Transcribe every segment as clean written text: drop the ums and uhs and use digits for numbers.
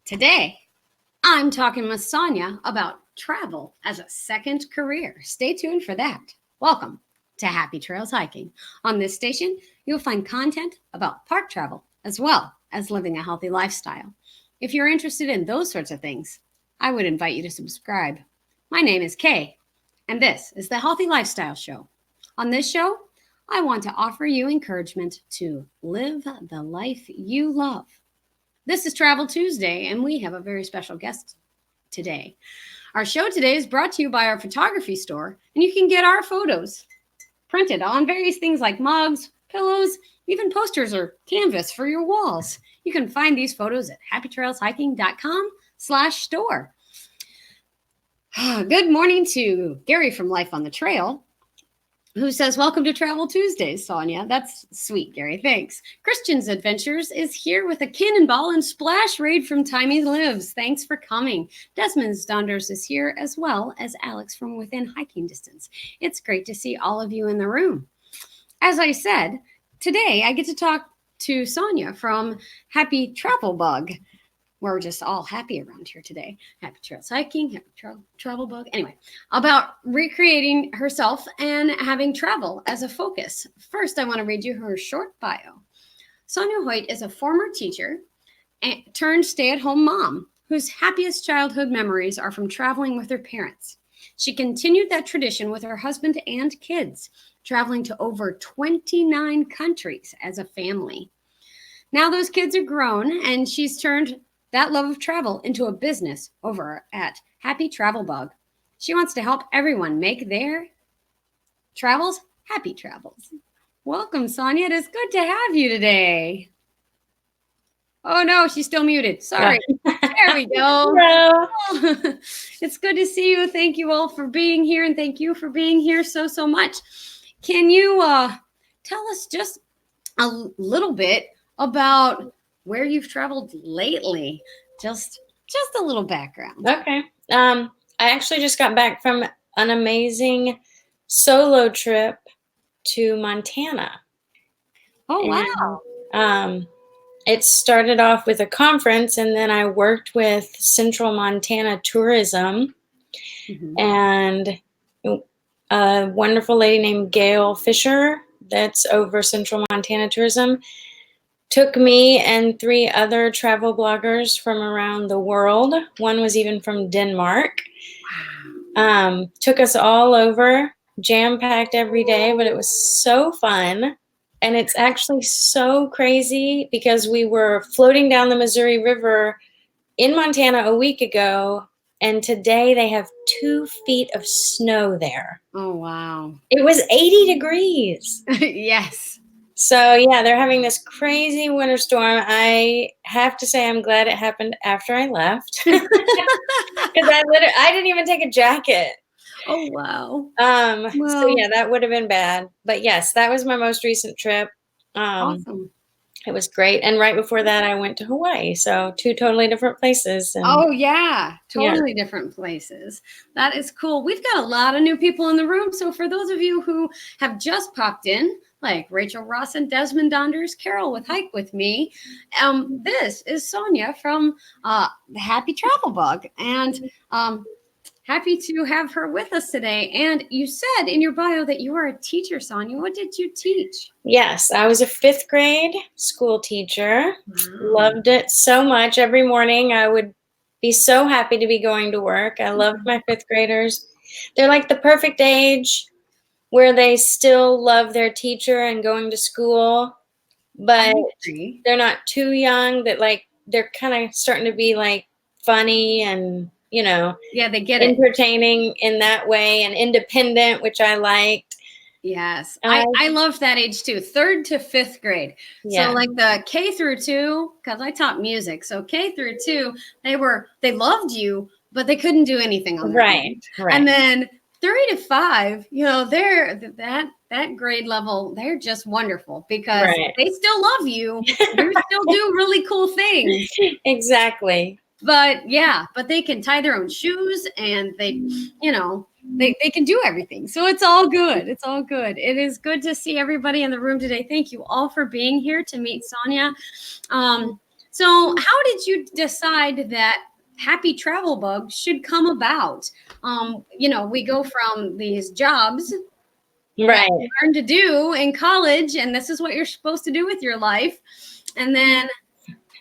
Today, I'm talking with Sonja about travel as a second career. Stay tuned for that. Welcome to Happy Trails Hiking. On this station, you'll find content about park travel as well as living a healthy lifestyle. If you're interested in those sorts of things, I would invite you to subscribe. My name is Kay, and this is the Healthy Lifestyle Show. On this show, I want to offer you encouragement to live the life you love. This is Travel Tuesday, and we have a very special guest today. Our show today is brought to you by our photography store, and you can get our photos printed on various things like mugs, pillows, even posters or canvas for your walls. You can find these photos at happytrailshiking.com/store. Good morning to Gary from Life on the Trail, who says, welcome to Travel Tuesdays, Sonja. That's sweet, Gary. Thanks. Christian's Adventures is here with a cannonball and splash raid from Timey Lives. Thanks for coming. Desmond's Donders is here, as well as Alex from within hiking distance. It's great to see all of you in the room. As I said, today I get to talk to Sonja from Happy Travel Bug. We're just all happy around here today. Happy Trails Hiking, Happy Travel Bug. Anyway, about recreating herself and having travel as a focus. First, I want to read you her short bio. Sonja Hoyt is a former teacher turned stay-at-home mom whose happiest childhood memories are from traveling with her parents. She continued that tradition with her husband and kids, traveling to over 29 countries as a family. Now those kids are grown, and she's turned that love of travel into a business over at Happy Travel Bug. She wants to help everyone make their travels happy travels. Welcome, Sonja. It is good to have you today. Oh, no, she's still muted. Sorry. There we go. Hello. Oh, it's good to see you. Thank you all for being here, and thank you for being here so much. Can you tell us just a little bit about where you've traveled lately? Just a little background. Okay. I actually just got back from an amazing solo trip to Montana. Oh, wow. And, it started off with a conference, and then I worked with Central Montana Tourism, and a wonderful lady named Gail Fisher that's over Central Montana Tourism took me and 3 other travel bloggers from around the world. One was even from Denmark. Wow. Took us all over, jam-packed every day, but it was so fun. And it's actually so crazy because we were floating down the Missouri River in Montana a week ago, and today they have 2 feet of snow there. Oh, wow. It was 80 degrees. Yes. So, yeah, they're having this crazy winter storm. I have to say I'm glad it happened after I left because I didn't even take a jacket. Oh, wow. So, yeah, that would have been bad. But, yes, that was my most recent trip. Awesome. It was great. And right before that, I went to Hawaii. So 2 totally different places. And, oh, yeah. Totally different places. That is cool. We've got a lot of new people in the room. So for those of you who have just popped in, like Rachel Ross and Desmond Donders, Carol with Hike With Me, this is Sonja from the Happy Travel Bug. And happy to have her with us today. And you said in your bio that you are a teacher, Sonja. What did you teach? Yes, I was a 5th grade school teacher. Loved it so much. Every morning I would be so happy to be going to work. I loved my 5th graders. They're like the perfect age where they still love their teacher and going to school, but they're not too young that like they're kind of starting to be like funny and, you know, yeah, they get entertaining in that way and independent, which I liked. Yes. I loved that age too. 3rd to 5th grade. Yeah. So like the K through 2, because I taught music. So K through 2, they loved you, but they couldn't do anything on their own. Right. And then 3 to 5, you know, they're that grade level, they're just wonderful because they still love you. You still do really cool things. Exactly. But yeah, but they can tie their own shoes and they, you know, they can do everything. So it's all good. It's all good. It is good to see everybody in the room today. Thank you all for being here to meet Sonja. So how did you decide that Happy Travel Bug should come about? We go from these jobs that you learn to do in college, and this is what you're supposed to do with your life. And then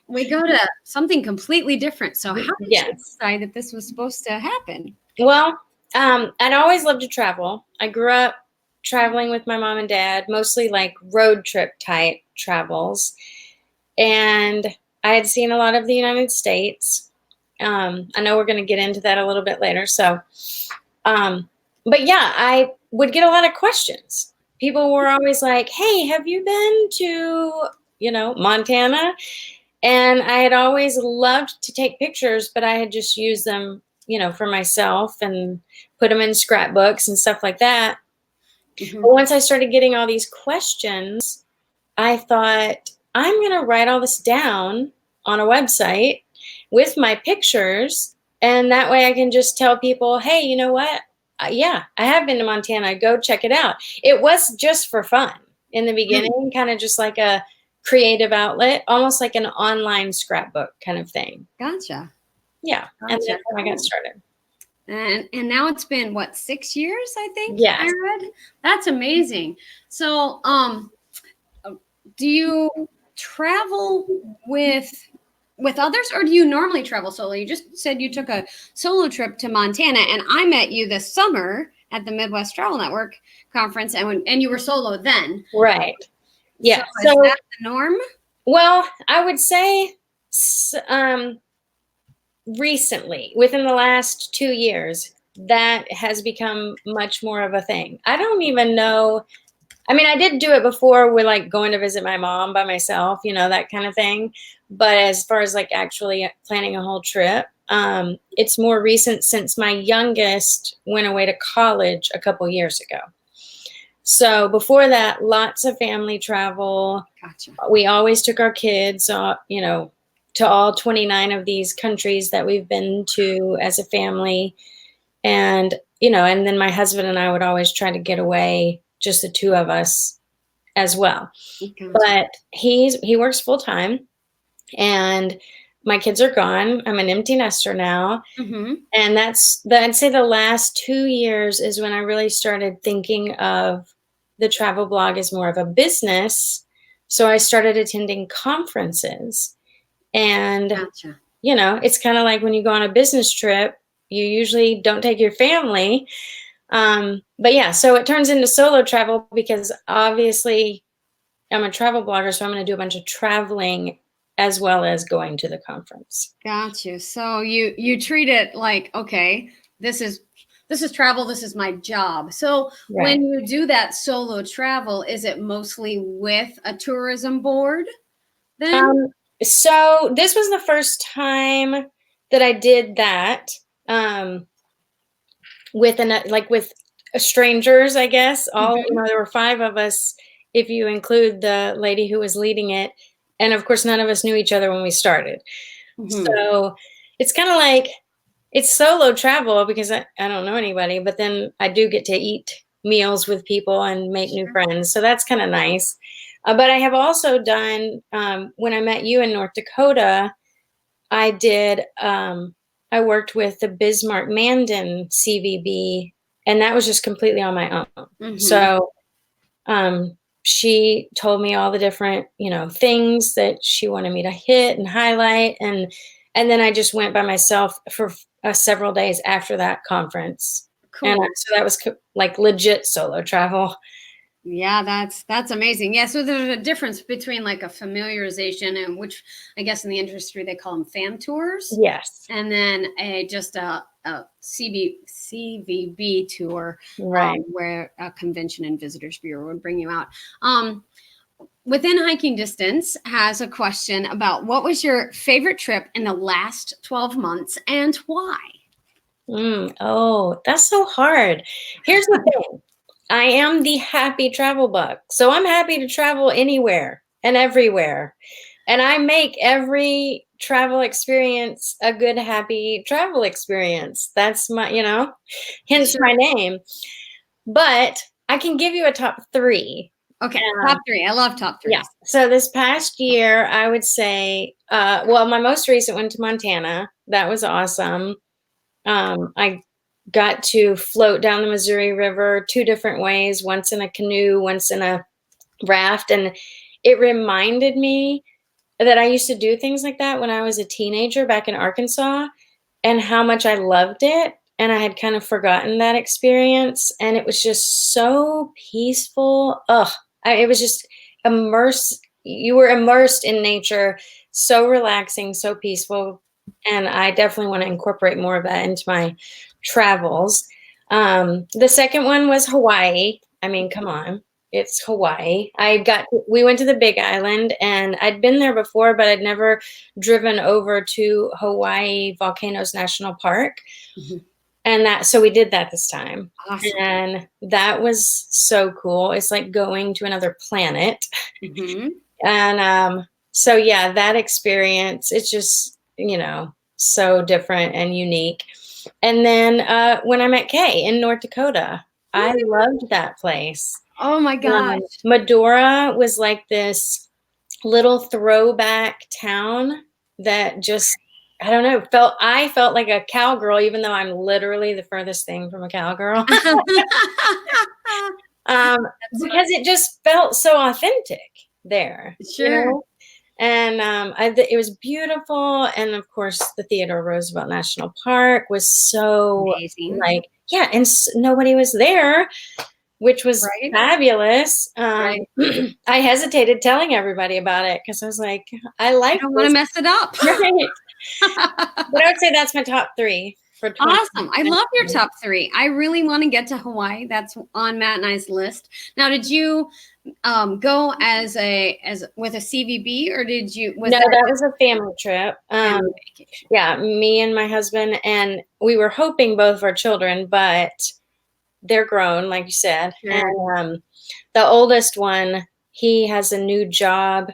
we go to something completely different. So how did you decide that this was supposed to happen? Well, I'd always loved to travel. I grew up traveling with my mom and dad, mostly like road trip type travels. And I had seen a lot of the United States. I know we're going to get into that a little bit later. So, but yeah, I would get a lot of questions. People were always like, hey, have you been to, Montana? And I had always loved to take pictures, but I had just used them, for myself and put them in scrapbooks and stuff like that. Mm-hmm. But once I started getting all these questions, I thought, I'm going to write all this down on a website with my pictures. And that way I can just tell people, hey, you know what? Yeah, I have been to Montana. Go check it out. It was just for fun in the beginning, kind of just like a creative outlet, almost like an online scrapbook kind of thing. Gotcha. Yeah. Gotcha. And that's how I got started. And now it's been 6 years, I think. Yeah. I read. That's amazing. So, do you travel with others, or do you normally travel solo? You just said you took a solo trip to Montana, and I met you this summer at the Midwest Travel Network conference, and you were solo then. Right. Yeah. So is that the norm? Well, I would say recently, within the last 2 years, that has become much more of a thing. I don't even know. I mean, I did do it before with like going to visit my mom by myself, that kind of thing. But as far as like actually planning a whole trip, it's more recent since my youngest went away to college a couple years ago. So before that, lots of family travel. Gotcha. We always took our kids, to all 29 of these countries that we've been to as a family. And, and then my husband and I would always try to get away, just the two of us as well. Okay. But he works full time, and my kids are gone. I'm an empty nester now. Mm-hmm. And I'd say the last 2 years is when I really started thinking of the travel blog as more of a business. So I started attending conferences. And, gotcha. It's kind of like when you go on a business trip, you usually don't take your family. But yeah, so it turns into solo travel because obviously I'm a travel blogger, so I'm going to do a bunch of traveling as well as going to the conference. Gotcha. So you treat it like, okay, this is travel. This is my job. So right. When you do that solo travel, is it mostly with a tourism board then? So this was the first time that I did that with strangers, I guess. Mm-hmm. There were 5 of us, if you include the lady who was leading it. And of course, none of us knew each other when we started. Mm-hmm. So it's kind of like it's solo travel because I don't know anybody, but then I do get to eat meals with people and make new friends. So that's kind of nice. But I have also done, when I met you in North Dakota, I worked with the Bismarck Mandan CVB, and that was just completely on my own. Mm-hmm. So she told me all the different, things that she wanted me to hit and highlight. And then I just went by myself for several days after that conference. Cool. And so that was like legit solo travel. Yeah, that's amazing. Yeah, so there's a difference between like a familiarization, and which I guess in the industry they call them fam tours. Yes. And then a CVB tour, right, where a Convention and Visitors Bureau would bring you out. Within Hiking Distance has a question about what was your favorite trip in the last 12 months and why? Oh, that's so hard. Here's the thing. I am the happy travel bug. So I'm happy to travel anywhere and everywhere. And I make every travel experience a good, happy travel experience. That's my, hence my name. But I can give you a top 3 Okay, top three. I love top threes. Yeah. So this past year, I would say, well, my most recent went to Montana. That was awesome. I got to float down the Missouri River 2 different ways, once in a canoe, once in a raft. And it reminded me that I used to do things like that when I was a teenager back in Arkansas, and how much I loved it. And I had kind of forgotten that experience. And it was just so peaceful. It was just immersed. You were immersed in nature, so relaxing, so peaceful. And I definitely want to incorporate more of that into my travels. The second one was Hawaii. I mean, come on. It's Hawaii. We went to the Big Island, and I'd been there before, but I'd never driven over to Hawaii Volcanoes National Park. Mm-hmm. And so we did that this time. Awesome. And that was so cool. It's like going to another planet. Mm-hmm. And so, yeah, that experience, it's just, so different and unique. And then when I met Kay in North Dakota, I loved that place. Oh my gosh. Medora was like this little throwback town that just, I don't know, I felt like a cowgirl, even though I'm literally the furthest thing from a cowgirl. Because it just felt so authentic there. Sure. And it was beautiful. And of course, the Theodore Roosevelt National Park was so amazing. And nobody was there, which was fabulous. Right. I hesitated telling everybody about it because I was like, I don't want to mess it up. Right. But I would say that's my top 3 for 20. Awesome. I love your top 3. I really want to get to Hawaii. That's on Matt and I's list. Now, did you go with a CVB, or did you? That was a family trip. Family vacation. Yeah, me and my husband, and we were hoping both of our children, but they're grown, like you said. Sure. And the oldest one, he has a new job,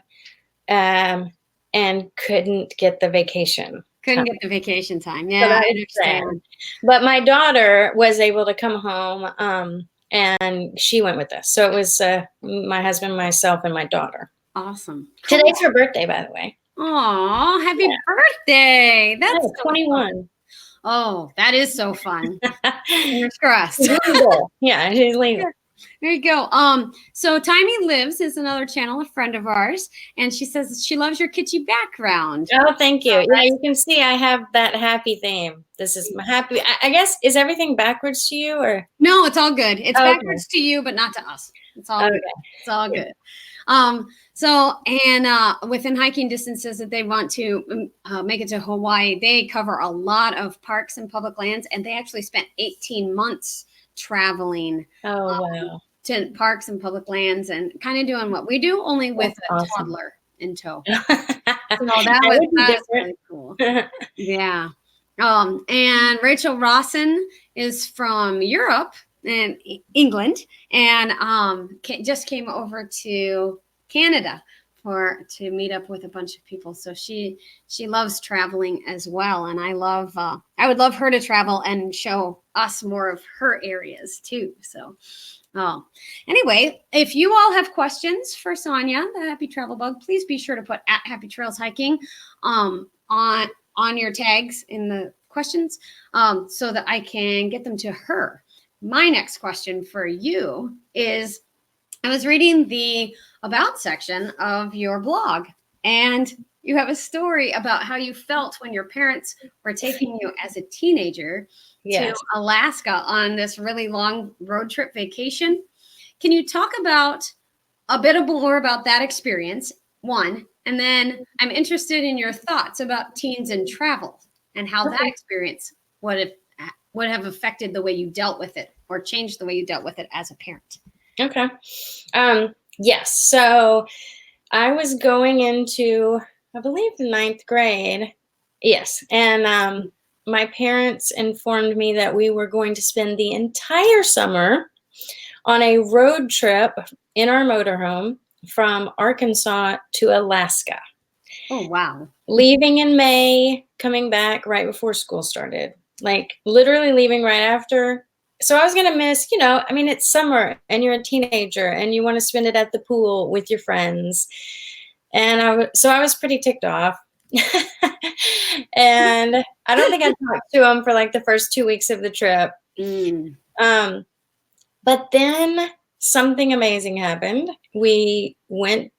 and couldn't get the vacation. Couldn't get the vacation time. Yeah, I understand. But my daughter was able to come home, and she went with us. So it was my husband, myself, and my daughter. Awesome. Cool. Today's her birthday, by the way. Aw, happy birthday. That's so 21. Fun. Oh, that is so fun. Fingers crossed. Yeah, she's legal. There you go. So Timey Lives is another channel, a friend of ours, and she says she loves your kitschy background. Oh, thank you. Yeah, you can see I have that happy theme. This is my happy. I guess, is everything backwards to you, or? No, it's all good. It's backwards to you, but not to us. It's all good. It's all good. Within hiking distances that they want to make it to Hawaii, they cover a lot of parks and public lands, and they actually spent 18 months traveling to parks and public lands and kind of doing what we do, only with a toddler in tow. So that was really cool. Yeah. And Rachel Rawson is from Europe and England, and just came over to Canada to meet up with a bunch of people. So she loves traveling as well, and I would love her to travel and show us more of her areas too. So anyway, if you all have questions for Sonja, the Happy Travel Bug, please be sure to put at Happy Trails Hiking on your tags in the questions, so that I can get them to her. My next question for you is, I was reading the about section of your blog, and you have a story about how you felt when your parents were taking you as a teenager to Alaska on this really long road trip vacation. Can you talk about a bit more about that experience, one, and then I'm interested in your thoughts about teens and travel and how that experience would have affected the way you dealt with it or changed the way you dealt with it as a parent. Okay. Yes. So I was going into, I believe, 9th grade. Yes. And my parents informed me that we were going to spend the entire summer on a road trip in our motorhome from Arkansas to Alaska. Oh, wow. Leaving in May, coming back right before school started. Like literally leaving right after so I was going to miss, I mean, it's summer and you're a teenager and you want to spend it at the pool with your friends. And so I was pretty ticked off. And I don't think I talked to him for like the first 2 weeks of the trip. But then something amazing happened. We went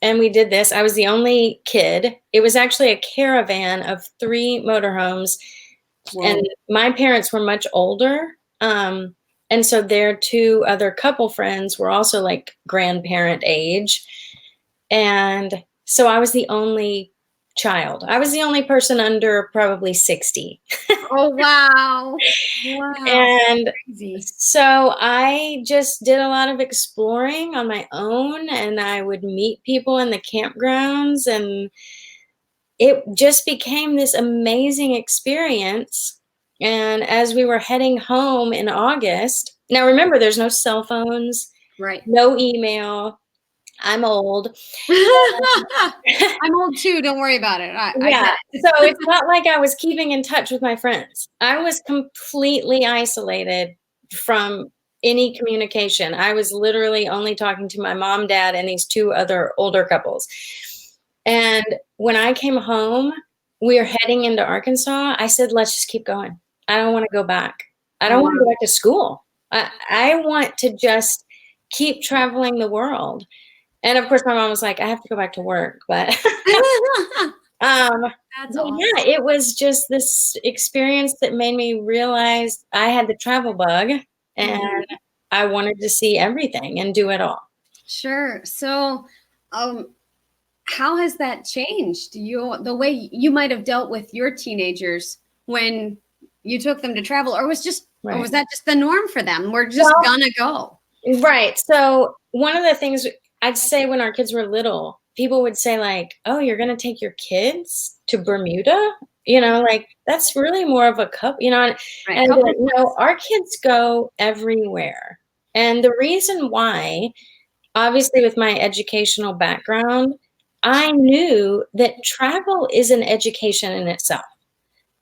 and we did this. I was the only kid. It was actually a caravan of 3 motorhomes. Whoa. And my parents were much older. And so their 2 other couple friends were also like grandparent age. And so I was the only child. I was the only person under probably 60. Oh, wow. Wow. And so I just did a lot of exploring on my own, and I would meet people in the campgrounds, and it just became this amazing experience. And as we were heading home in August, now remember, there's no cell phones, right? No email. I'm old. I'm old too. Don't worry about it. So it's not like I was keeping in touch with my friends. I was completely isolated from any communication. I was literally only talking to my mom, dad, and these 2 other older couples. And when I came home, we were heading into Arkansas. I said, let's just keep going. I don't want to go back. I don't want to go back to school. I want to just keep traveling the world. And of course, my mom was like, I have to go back to work. But That's awesome. Yeah, it was just this experience that made me realize I had the travel bug, and I wanted to see everything and do it all. Sure. So how has that changed the way you might have dealt with your teenagers when you took them to travel, or was that just the norm for them? We're just gonna go. Right. So one of the things I'd say when our kids were little, people would say like, oh, you're going to take your kids to Bermuda? Like that's really more of a couple, Right. And our kids go everywhere. And the reason why, obviously with my educational background, I knew that travel is an education in itself.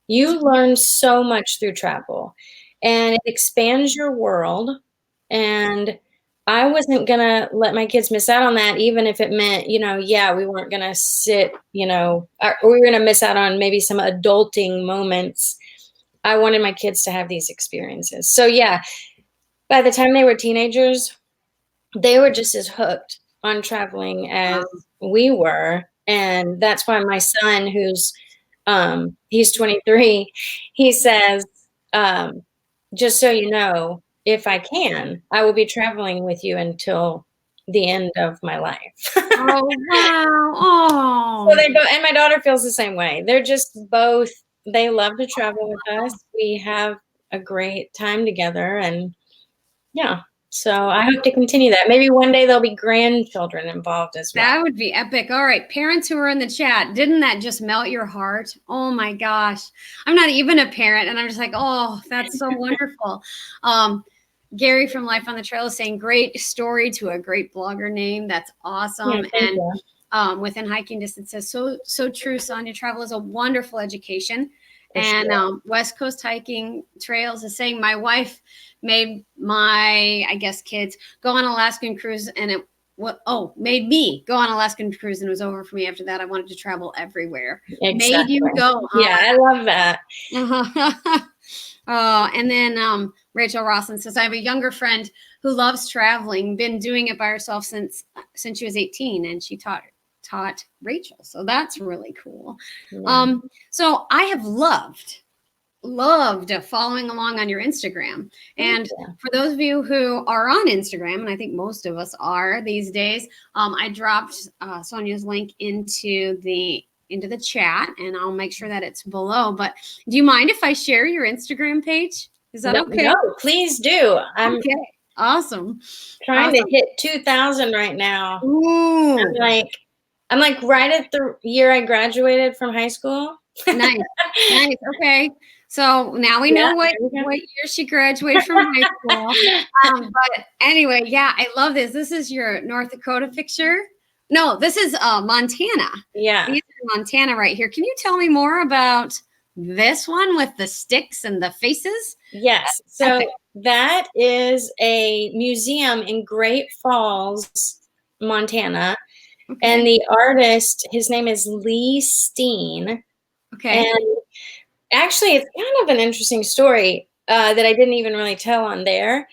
You learn so much through travel, and it expands your world. And I wasn't going to let my kids miss out on that, even if it meant, we weren't going to sit, or we were going to miss out on maybe some adulting moments. I wanted my kids to have these experiences. So yeah, by the time they were teenagers, they were just as hooked on traveling as we were. And that's why my son, who's, he's 23, he says, just so you know, if I can, I will be traveling with you until the end of my life. Oh, wow. Oh. So and my daughter feels the same way. They're just both, they love to travel with us. We have a great time together, and so I hope to continue that. Maybe one day there'll be grandchildren involved as well. That would be epic. All right, parents who are in the chat, didn't that just melt your heart? Oh my gosh. I'm not even a parent, and I'm just like, oh, that's so wonderful. Gary from Life on the Trail is saying, great story to a great blogger name. That's awesome. And within hiking distance says, so true, Sonja. Travel is a wonderful education. And West Coast Hiking Trails is saying, my wife made my, kids go on an Alaskan cruise, and made me go on an Alaskan cruise, and it was over for me after that. I wanted to travel everywhere. Exactly. Made you go. Huh? Yeah, I love that. And then Rachel Rosslin says, I have a younger friend who loves traveling, been doing it by herself since she was 18, and she taught Rachel. So that's really cool. Yeah. So I have loved following along on your Instagram. And for those of you who are on Instagram, and I think most of us are these days, I dropped Sonja's link into the chat, and I'll make sure that it's below. But do you mind if I share your Instagram page? Is that okay? No, please do. Okay. Awesome. Trying to hit 2,000 right now. Ooh. I'm like right at the year I graduated from high school. Nice. Okay. So now we know what year she graduated from high school. But anyway, I love this. This is your North Dakota picture. No, this is Montana. Yeah. These are Montana right here. Can you tell me more about this one with the sticks and the faces? Yes. So that is a museum in Great Falls, Montana. Okay. And the artist, his name is Lee Steen. Okay. And actually, it's kind of an interesting story that I didn't even really tell on there.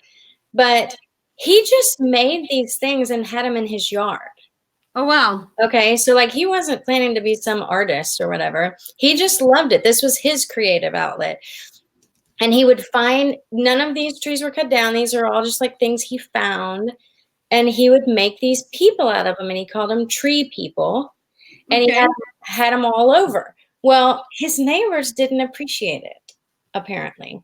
But he just made these things and had them in his yard. Oh, wow. Okay, so like he wasn't planning to be some artist or whatever. He just loved it. This was his creative outlet. And he would find, none of these trees were cut down. These are all just like things he found. And he would make these people out of them. And he called them tree people. And Okay. he had them all over. Well, his neighbors didn't appreciate it, apparently.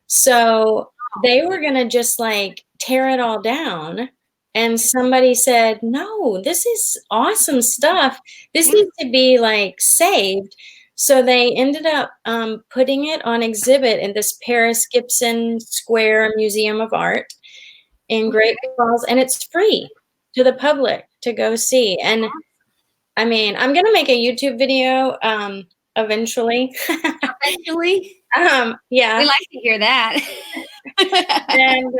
So they were going to just like tear it all down. And somebody said, no, this is awesome stuff. This needs to be like saved. So they ended up putting it on exhibit in this Paris Gibson Square Museum of Art in Great Falls. And it's free to the public to go see. And I mean, I'm going to make a YouTube video eventually. Eventually? Yeah. We like to hear that. And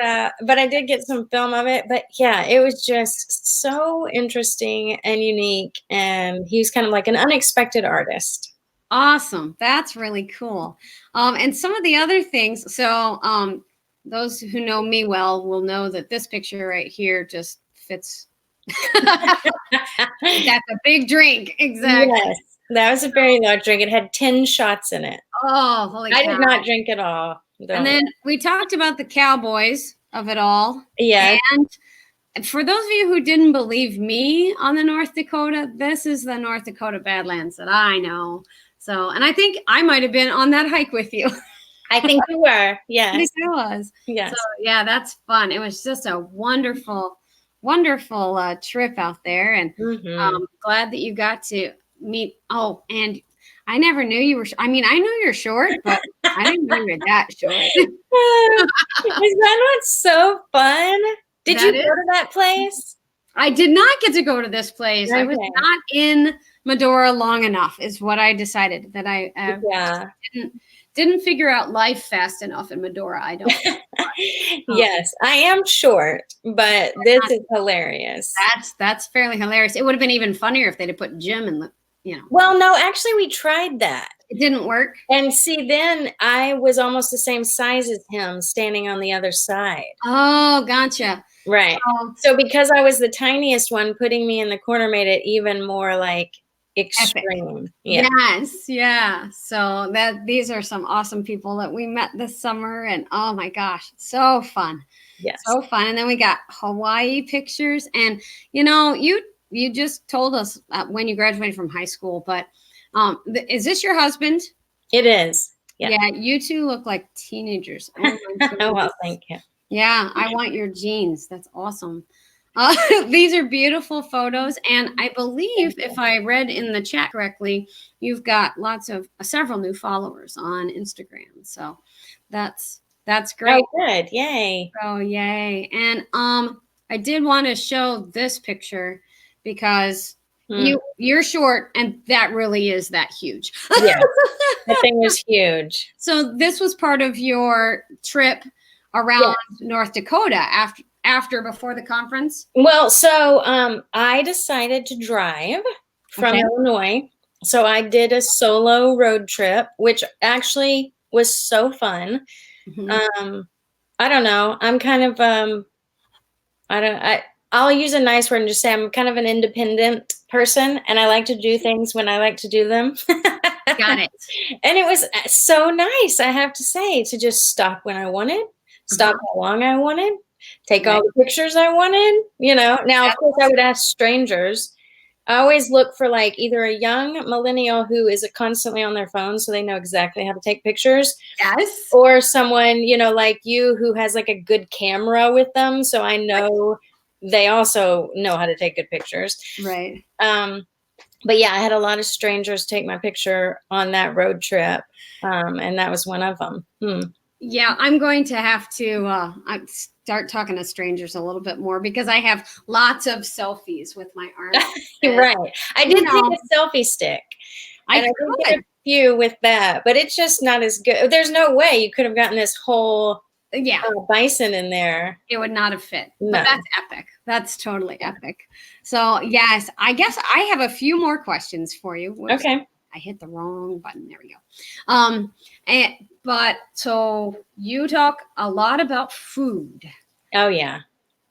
but I did get some film of it. But yeah, it was just so interesting and unique. And he was kind of like an unexpected artist. Awesome. That's really cool. And some of the other things, so those who know me well will know that this picture right here just fits. That's a big drink. Exactly. Yes, that was a very large drink. It had 10 shots in it. Oh, holy cow. I did not drink it all. And then we talked about the cowboys of it all. Yeah. And for those of you who didn't believe me on the North Dakota, this is the North Dakota Badlands that I know. So, and I think I might have been on that hike with you. I think you were. Yes. I think I was. Yes. So, yeah, that's fun. It was just a wonderful, wonderful trip out there. And glad that you got to meet. Oh, and I never knew you were. I mean, I knew you're short, but I didn't know you were that short. Is that not so fun? Did you go to that place? I did not get to go to this place. Okay. I was not in Medora long enough, is what I decided. That I didn't figure out life fast enough in Medora. I don't. Yes, I am short, but this is hilarious. That's fairly hilarious. It would have been even funnier if they'd have put Jim in the. Well, no, actually, we tried that. It didn't work. And see, then I was almost the same size as him standing on the other side. Oh, gotcha. Right. So because I was the tiniest one, putting me in the corner made it even more like extreme. Yeah. Yes. Yeah. So these are some awesome people that we met this summer. And oh my gosh, so fun. Yes. So fun. And then we got Hawaii pictures. And, you just told us when you graduated from high school, but is this your husband? It is. Yeah. You two look like teenagers. Oh, well, thank you. Yeah. I want your jeans. That's awesome. These are beautiful photos. And I believe if I read in the chat correctly, you've got several new followers on Instagram. So that's great. Oh, good. Yay. Oh, yay. And I did want to show this picture because you're short and that really is that huge. Yeah, that thing was huge. So this was part of your trip around North Dakota before the conference? Well, so I decided to drive from Illinois. So I did a solo road trip, which actually was so fun. I don't know. I'm kind of I'll use a nice word and just say I'm kind of an independent person, and I like to do things when I like to do them. Got it. And it was so nice, I have to say, to just stop when I wanted, stop how long I wanted, take all the pictures I wanted, Now, of course, I would ask strangers. I always look for like either a young millennial who is constantly on their phone so they know exactly how to take pictures. Yes. Or someone, like you who has like a good camera with them. So I know they also know how to take good pictures. Right. But yeah, I had a lot of strangers take my picture on that road trip. And that was one of them. Yeah, I'm going to have to start talking to strangers a little bit more because I have lots of selfies with my arm. Right. I did take a selfie stick. I few with that, but it's just not as good. There's no way you could have gotten this whole Yeah, bison in there. it would not have fit. No. But that's epic. That's totally epic. So yes, I guess I have a few more questions for you. Whoops. Okay. I hit the wrong button. There we go. But so you talk a lot about food. Oh yeah,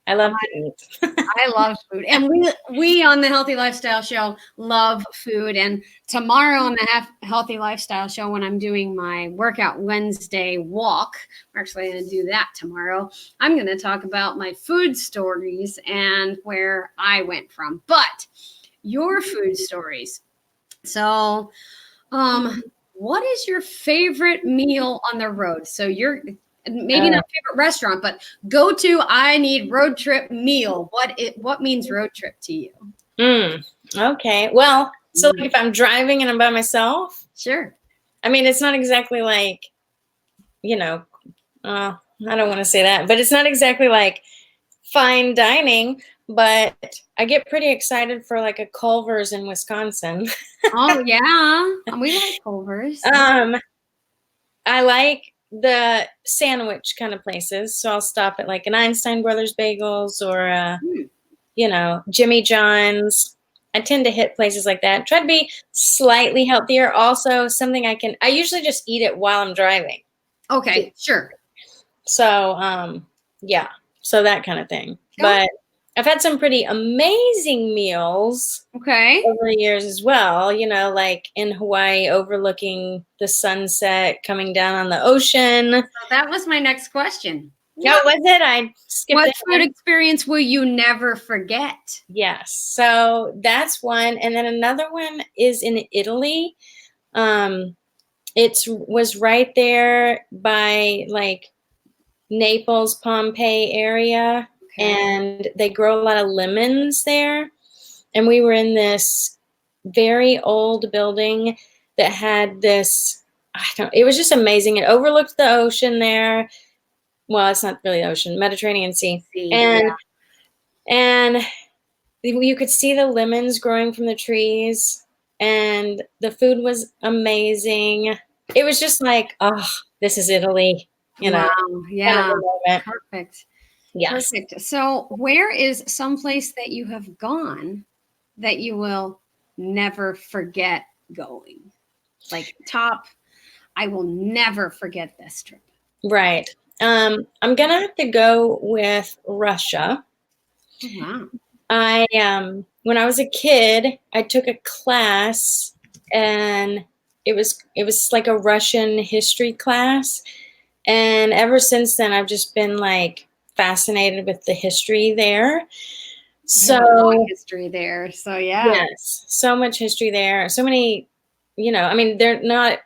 I love to eat. I love food, and we on the Healthy Lifestyle Show love food. And tomorrow on the Healthy Lifestyle Show, when I'm doing my Workout Wednesday walk, we're actually going to do that tomorrow. I'm going to talk about my food stories and where I went from, but your food stories. So, what is your favorite meal on the road? So you're maybe not favorite restaurant, but go to, I need road trip meal. What means road trip to you? Okay. Well, so like if I'm driving and I'm by myself, Sure. I mean, it's not exactly like, I don't want to say that, but it's not exactly like fine dining, but I get pretty excited for like a Culver's in Wisconsin. Oh yeah. We like Culver's. I like the sandwich kind of places. So I'll stop at like an Einstein Brothers Bagels or, Jimmy John's. I tend to hit places like that. Try to be slightly healthier. Also something I usually just eat it while I'm driving. Okay, sure. So, yeah, so that kind of thing. But I've had some pretty amazing meals over the years as well, like in Hawaii overlooking the sunset coming down on the ocean. So that was my next question. Yeah, was it? I skipped What it. food experience will you never forget? Yes. So that's one. And then another one is in Italy. It was right there by like Naples, Pompeii area. And they grow a lot of lemons there. And we were in this very old building that had this, it was just amazing. It overlooked the ocean there. Well, it's not really the ocean, Mediterranean Sea. And you could see the lemons growing from the trees, and the food was amazing. It was just like, oh, this is Italy, Wow. Yeah. Kind of Perfect. Yes. Perfect. So where is some place that you have gone that you will never forget going? Like I will never forget this trip. Right. I'm going to have to go with Russia. Oh, wow. When I was a kid, I took a class, and it was like a Russian history class. And ever since then, I've just been like fascinated with the history there. So history there. So yeah. Yes, so much history there. So many, I mean, they're not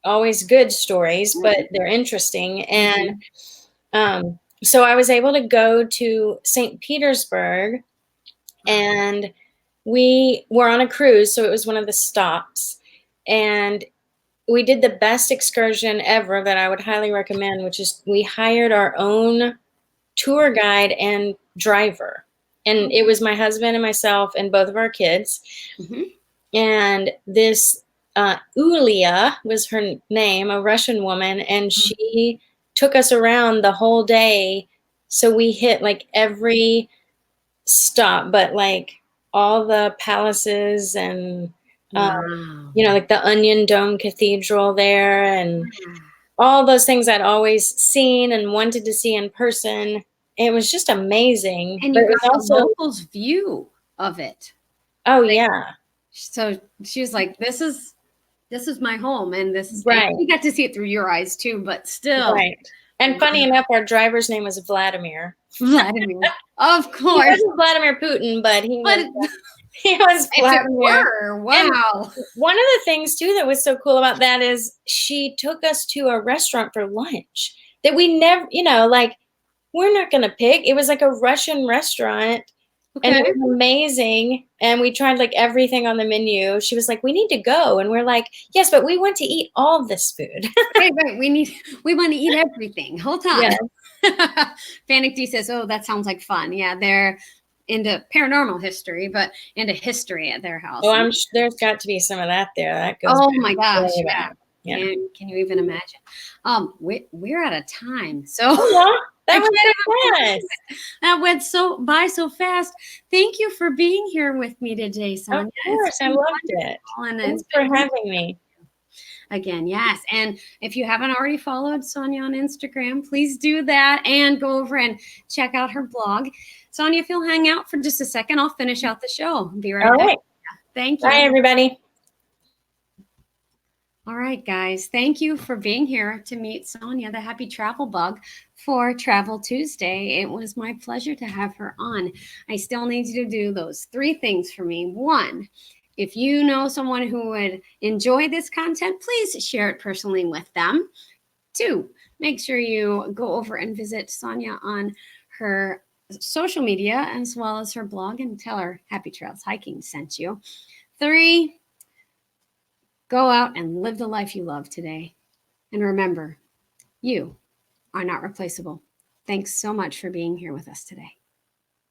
always good stories, but they're interesting. And so I was able to go to St. Petersburg, and we were on a cruise. So it was one of the stops, and we did the best excursion ever that I would highly recommend, which is we hired our own tour guide and driver. And it was my husband and myself and both of our kids. And this Ulia was her name, a Russian woman, and she took us around the whole day. So we hit like every stop, but like all the palaces and like the Onion Dome Cathedral there, and all those things I'd always seen and wanted to see in person. It was just amazing. And you got also the locals' view of it. Oh, yeah. So she was like, this is my home, and this is right. And we got to see it through your eyes too, but still. Right. And funny enough, our driver's name was Vladimir. Vladimir. Of course. He wasn't Vladimir Putin, but he was Vladimir. Wow. And one of the things too that was so cool about that is she took us to a restaurant for lunch that we never, like, we're not going to pick. It was like a Russian restaurant. And it was amazing. And we tried like everything on the menu. She was like, we need to go. And we're like, yes, but we want to eat all of this food. Right. We want to eat everything. Hold on. Yes. Panic D says, oh, that sounds like fun. Yeah, into paranormal history, but into history at their house. Oh, there's got to be some of that there. That goes. Oh my gosh! way Yeah. back. Yeah. Can you even imagine? We're out of time, so Oh, that I was can't so even fast. that went by so fast. Thank you for being here with me today, Sonja. Of course, I loved it. And Thanks for having me. Again, yes. And if you haven't already followed Sonja on Instagram, please do that and go over and check out her blog. Sonja, if you'll hang out for just a second, I'll finish out the show. Be right All back. right. Thank you. Bye, everybody. All right, guys. Thank you for being here to meet Sonja, the happy travel bug, for Travel Tuesday. It was my pleasure to have her on. I still need you to do those 3 things for me. 1, if you know someone who would enjoy this content, please share it personally with them. 2, make sure you go over and visit Sonja on her social media as well as her blog and tell her Happy Trails Hiking sent you. 3, go out and live the life you love today. And remember, you are not replaceable. Thanks so much for being here with us today.